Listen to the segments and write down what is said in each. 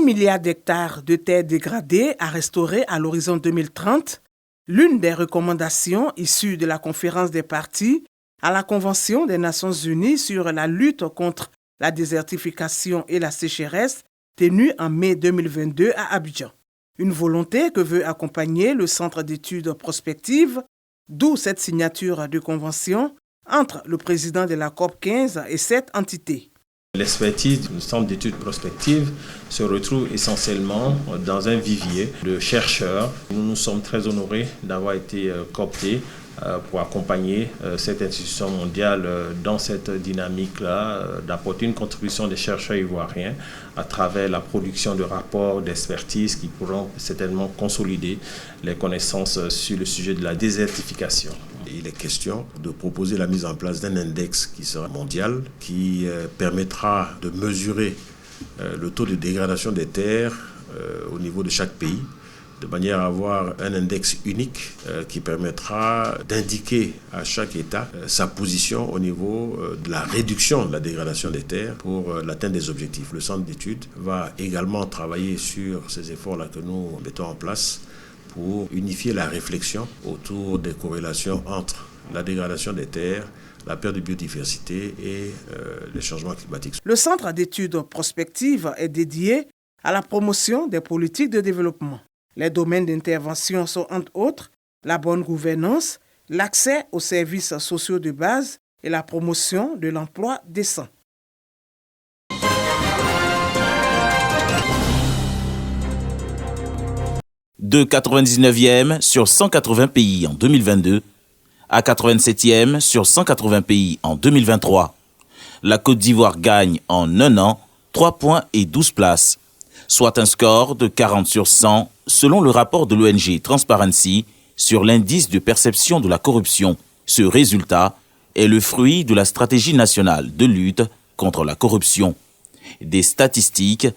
milliard d'hectares de terres dégradées à restaurer à l'horizon 2030, l'une des recommandations issues de la conférence des parties à la Convention des Nations Unies sur la lutte contre la désertification et la sécheresse tenue en mai 2022 à Abidjan. Une volonté que veut accompagner le Centre d'études prospectives, d'où cette signature de convention entre le président de la COP 15 et cette entité. L'expertise du Centre d'études prospectives se retrouve essentiellement dans un vivier de chercheurs. Nous nous sommes très honorés d'avoir été cooptés pour accompagner cette institution mondiale dans cette dynamique-là, d'apporter une contribution des chercheurs ivoiriens à travers la production de rapports d'expertise qui pourront certainement consolider les connaissances sur le sujet de la désertification. Il est question de proposer la mise en place d'un index qui sera mondial, qui permettra de mesurer le taux de dégradation des terres au niveau de chaque pays, de manière à avoir un index unique qui permettra d'indiquer à chaque État sa position au niveau de la réduction de la dégradation des terres pour l'atteinte des objectifs. Le centre d'études va également travailler sur ces efforts-là que nous mettons en place pour unifier la réflexion autour des corrélations entre la dégradation des terres, la perte de biodiversité et les changements climatiques. Le Centre d'études prospectives est dédié à la promotion des politiques de développement. Les domaines d'intervention sont entre autres la bonne gouvernance, l'accès aux services sociaux de base et la promotion de l'emploi décent. De 99e sur 180 pays en 2022 à 87e sur 180 pays en 2023. La Côte d'Ivoire gagne en un an 3 points et 12 places, soit un score de 40 sur 100 selon le rapport de l'ONG Transparency sur l'indice de perception de la corruption. Ce résultat est le fruit de la stratégie nationale de lutte contre la corruption. Des statistiques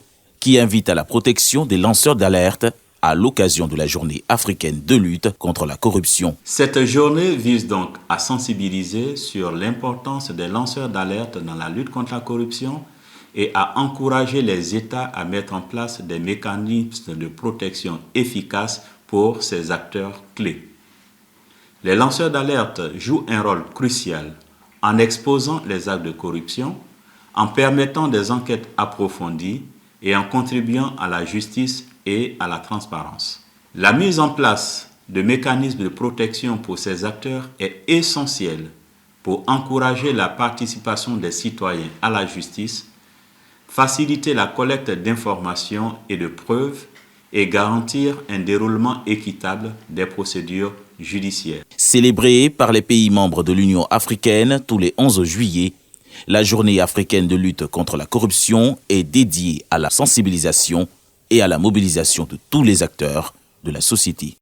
qui invitent à la protection des lanceurs d'alerte à l'occasion de la journée africaine de lutte contre la corruption. Cette journée vise donc à sensibiliser sur l'importance des lanceurs d'alerte dans la lutte contre la corruption et à encourager les États à mettre en place des mécanismes de protection efficaces pour ces acteurs clés. Les lanceurs d'alerte jouent un rôle crucial en exposant les actes de corruption, en permettant des enquêtes approfondies et en contribuant à la justice et à la transparence. La mise en place de mécanismes de protection pour ces acteurs est essentielle pour encourager la participation des citoyens à la justice, faciliter la collecte d'informations et de preuves et garantir un déroulement équitable des procédures judiciaires. Célébrée par les pays membres de l'Union africaine tous les 11 juillet, la journée africaine de lutte contre la corruption est dédiée à la sensibilisation et à la mobilisation de tous les acteurs de la société.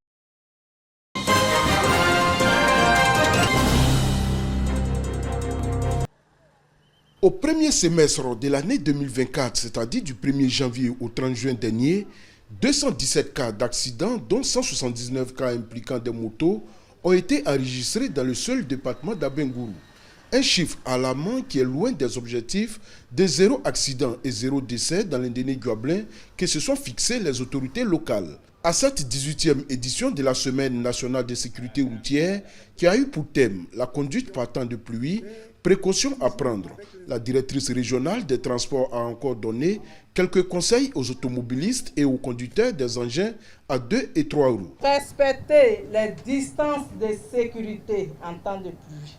Au premier semestre de l'année 2024, c'est-à-dire du 1er janvier au 30 juin dernier, 217 cas d'accidents, dont 179 cas impliquant des motos, ont été enregistrés dans le seul département d'Abengourou. Un chiffre alarmant qui est loin des objectifs de 0 accident et 0 décès dans l'Indéné-Guablin que se sont fixés les autorités locales. À cette 18e édition de la Semaine nationale de sécurité routière qui a eu pour thème la conduite par temps de pluie, précautions à prendre, la directrice régionale des transports a encore donné quelques conseils aux automobilistes et aux conducteurs des engins à 2 et 3 roues. Respecter les distances de sécurité en temps de pluie.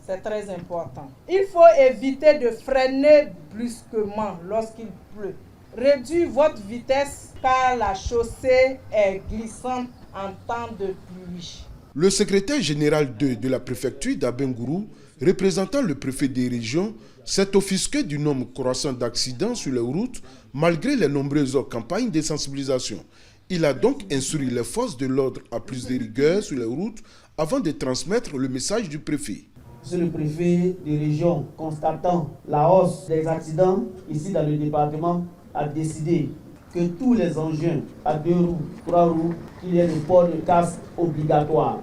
C'est très important. Il faut éviter de freiner brusquement lorsqu'il pleut. Réduisez votre vitesse car la chaussée est glissante en temps de pluie. Le secrétaire général de la préfecture d'Abengourou, représentant le préfet des régions, s'est offusqué du nombre croissant d'accidents sur les routes malgré les nombreuses campagnes de sensibilisation. Il a donc instruit les forces de l'ordre à plus de rigueur sur les routes avant de transmettre le message du préfet. Monsieur le préfet des régions, constatant la hausse des accidents ici dans le département, a décidé que tous les engins à 2 roues, 3 roues, qu'il y ait le port de casque obligatoire.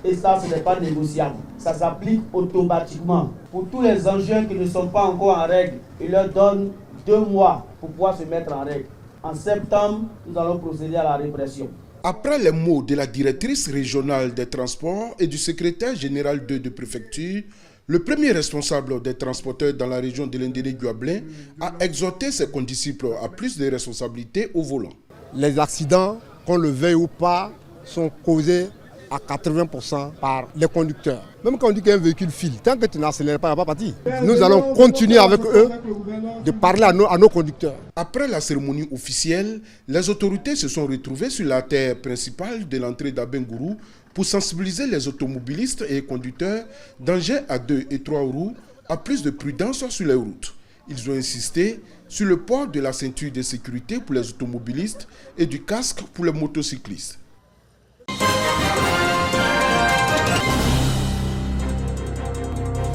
Et ça, ce n'est pas négociable. Ça s'applique automatiquement. Pour tous les engins qui ne sont pas encore en règle, il leur donne 2 mois pour pouvoir se mettre en règle. En septembre, nous allons procéder à la répression. Après les mots de la directrice régionale des transports et du secrétaire général de préfecture, le premier responsable des transporteurs dans la région de Lendene-Guablin a exhorté ses condisciples à plus de responsabilités au volant. Les accidents, qu'on le veuille ou pas, sont causés à 80% par les conducteurs. Même quand on dit qu'un véhicule file, tant que tu n'accélères pas, il ne va pas partir. Nous allons continuer avec eux de parler à nos conducteurs. Après la cérémonie officielle, les autorités se sont retrouvées sur la terre principale de l'entrée d'Abengourou pour sensibiliser les automobilistes et conducteurs d'engins à 2 et 3 roues à plus de prudence sur les routes. Ils ont insisté sur le port de la ceinture de sécurité pour les automobilistes et du casque pour les motocyclistes.